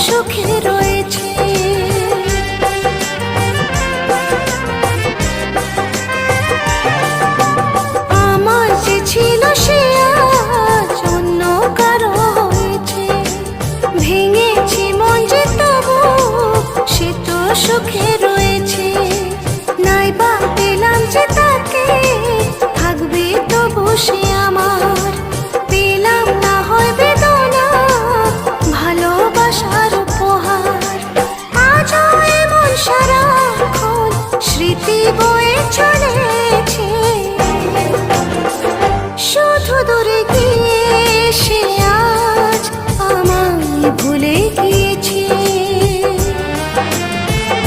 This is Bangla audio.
সুখে রয়েছে। আমার যে ছিল সে আজ অন্য কারো হয়েছে। ভেঙেছি মন যে তবু সে তো সুখে রয়েছে। নাইবা পেলাম যে তাকে, থাকবে তবু সে আমার।